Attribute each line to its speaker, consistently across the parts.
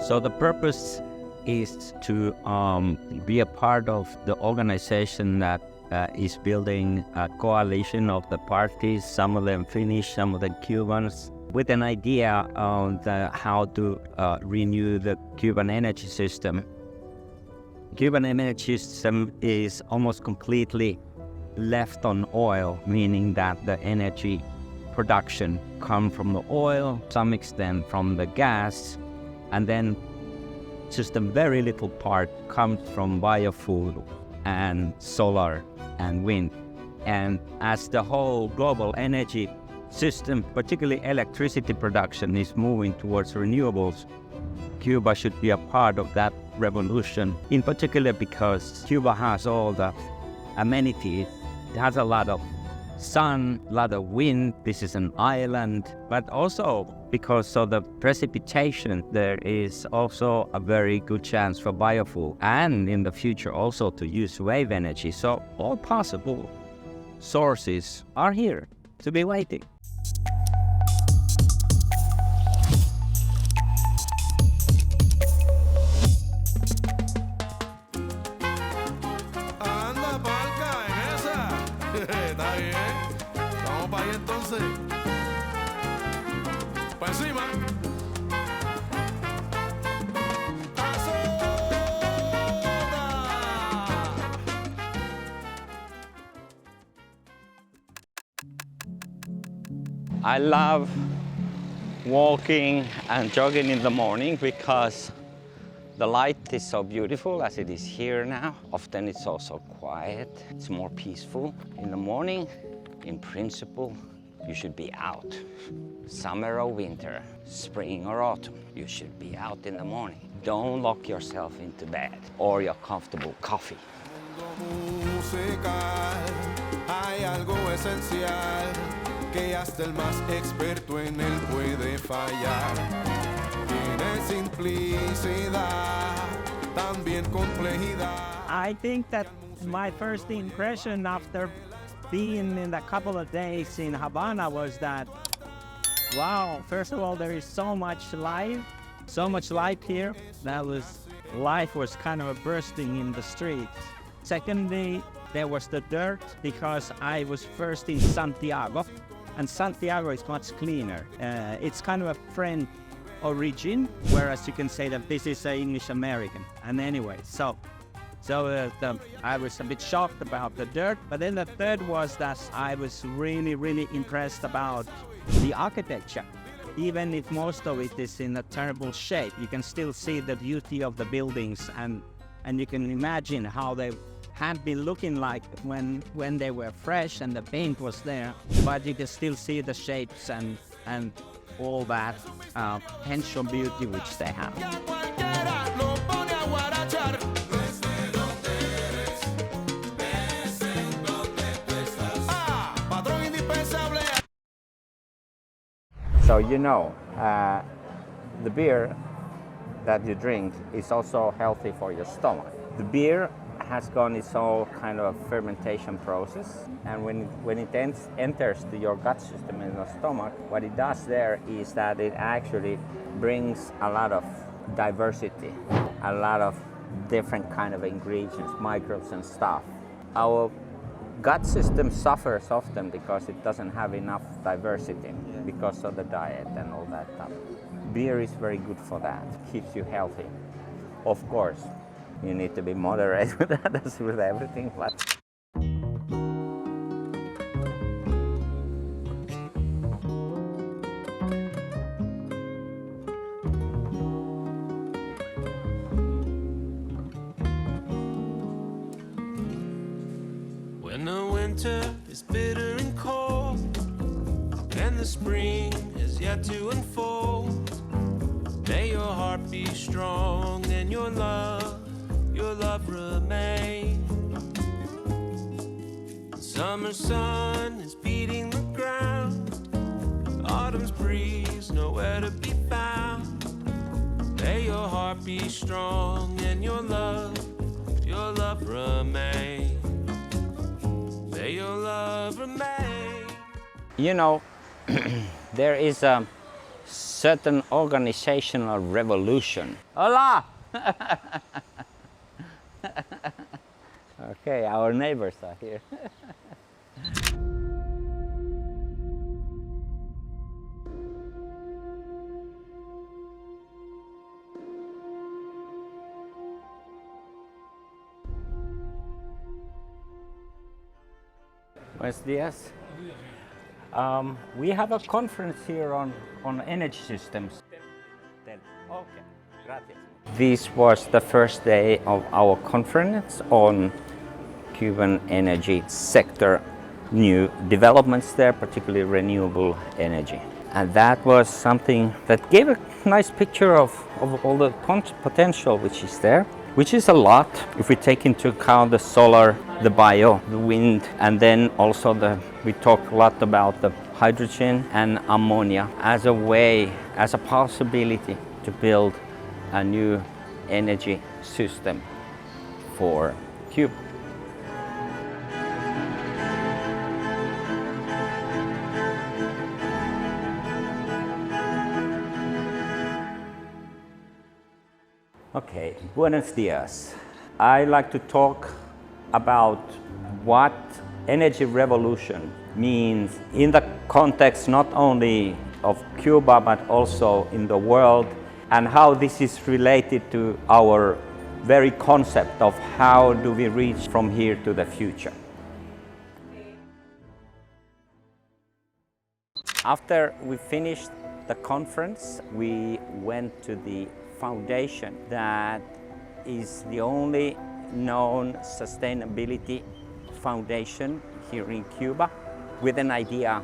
Speaker 1: So the purpose is to be a part of the organization that is building a coalition of the parties, some of them Finnish, some of them Cubans, with an idea on how to renew the Cuban energy system. Cuban energy system is almost completely left on oil, meaning that the energy production comes from the oil, to some extent from the gas, and then just a very little part comes from biofuel and solar and wind. And as the whole global energy system, particularly electricity production, is moving towards renewables, Cuba should be a part of that revolution, in particular because Cuba has all the amenities. It has a lot of sun, a lot of wind. This is an island, but also because of the precipitation, there is also a very good chance for biofuel, and in the future also to use wave energy. So all possible sources are here to be waiting.
Speaker 2: Está bien, vamos para ahí entonces. Pa' encima.
Speaker 1: I love walking and jogging in the morning because the light is so beautiful as it is here now. Often it's also quiet, it's more peaceful. In the morning, in principle, you should be out. Summer or winter, spring or autumn, you should be out in the morning. Don't lock yourself into bed or your comfortable coffee.
Speaker 2: Hay algo esencial que hasta el más experto en él puede fallar. Tiene simplicidad, también complejidad.
Speaker 3: I think that my first impression after being in a couple of days in Havana was that, wow, first of all, there is so much life here. Life was kind of bursting in the streets. Secondly, there was the dirt because I was first in Santiago, and Santiago is much cleaner. It's kind of a French origin, whereas you can say that this is English American. And anyway, so I was a bit shocked about the dirt, but then the third was that I was really impressed about the architecture. Even if most of it is in a terrible shape, you can still see the beauty of the buildings, and you can imagine how they had been looking like when they were fresh and the paint was there, but you can still see the shapes and all that potential beauty which they have.
Speaker 1: So the beer that you drink is also healthy for your stomach. The beer has gone its own kind of fermentation process, and when it enters to your gut system in the stomach, what it does there is that it actually brings a lot of diversity, a lot of different kind of ingredients, microbes and stuff. Our gut system suffers often because it doesn't have enough diversity because of the diet and all that stuff. Beer is very good for that, keeps you healthy. Of course, you need to be moderate with that, as with everything, but
Speaker 4: when the winter is bitter and cold, and the spring is yet to unfold, may your heart be strong and your love remain. Summer sun is beating the ground, autumn's breeze nowhere to be found. May your heart be strong and your love remain. May your love remain.
Speaker 1: there is certain organizational revolution. Hola! Okay, our neighbors are here. Buenos dias. We have a conference here on energy systems. Okay, gracias. This was the first day of our conference on Cuban energy sector, new developments there, particularly renewable energy. And that was something that gave a nice picture of all the potential which is there, which is a lot if we take into account the solar, the bio, the wind, and then also we talk a lot about the hydrogen and ammonia as a way, as a possibility to build a new energy system for Cuba. Okay, buenos dias. I like to talk about what energy revolution means in the context not only of Cuba but also in the world, and how this is related to our very concept of how do we reach from here to the future. After we finished the conference, we went to the foundation that is the only known sustainability foundation here in Cuba, with an idea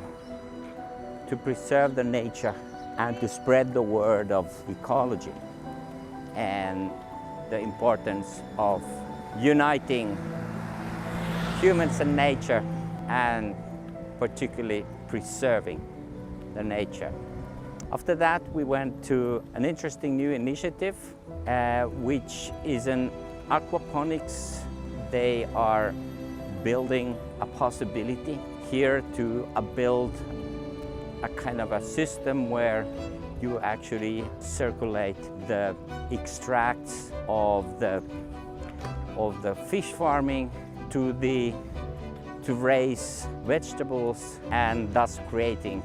Speaker 1: to preserve the nature and to spread the word of ecology and the importance of uniting humans and nature, and particularly preserving the nature. After that, we went to an interesting new initiative, which is an aquaponics. They are building a possibility here to build a kind of a system where you actually circulate the extracts of the fish farming to raise vegetables, and thus creating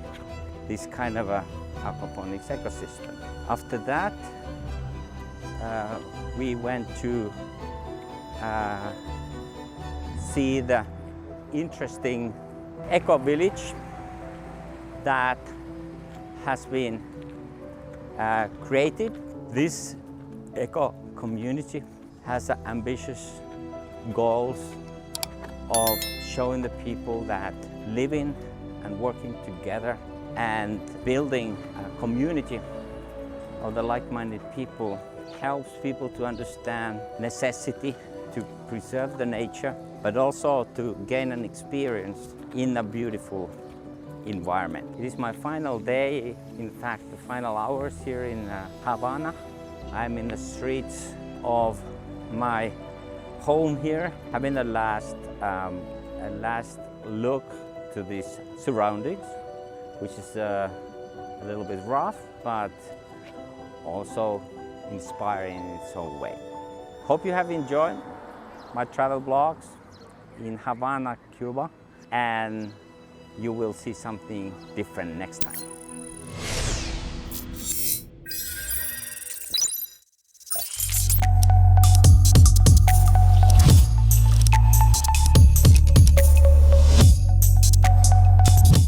Speaker 1: this kind of a aquaponics ecosystem. After that, we went to see the interesting eco village that has been created. This eco community has ambitious goals of showing the people that living and working together and building a community of the like-minded people helps people to understand necessity to preserve the nature, but also to gain an experience in a beautiful environment. It is my final day, in fact the final hours here in Havana. I'm in the streets of my home here, having a last look to these surroundings, which is a little bit rough, but also inspiring in its own way. Hope you have enjoyed my travel blogs in Havana, Cuba, and you will see something different next time.